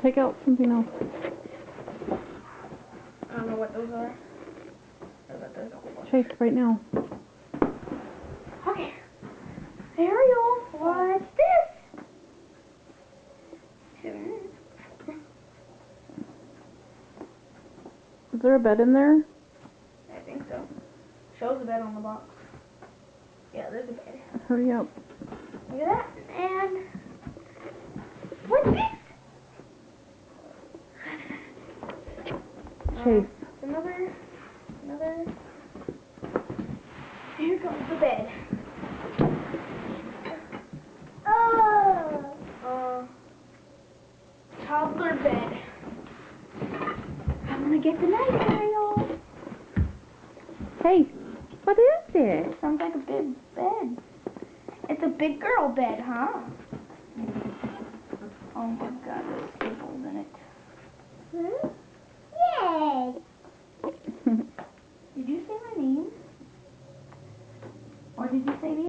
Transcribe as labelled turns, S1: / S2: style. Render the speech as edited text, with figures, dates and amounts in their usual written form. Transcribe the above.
S1: take out something else.
S2: I don't know what those are.
S1: Chase, right now.
S2: Okay. Ariel, what's this?
S1: Is there a bed in there?
S2: I think so. Shows the bed on the box. Yeah, there's a bed.
S1: Hurry up.
S2: Look at that. And what's this?
S1: Chase.
S2: Another. Here comes the bed. Oh. Toddler bed. I'm gonna get the night, Ariel.
S1: Hey, what is this?
S2: Sounds like a big bed. It's a big girl bed, huh? Oh my goodness.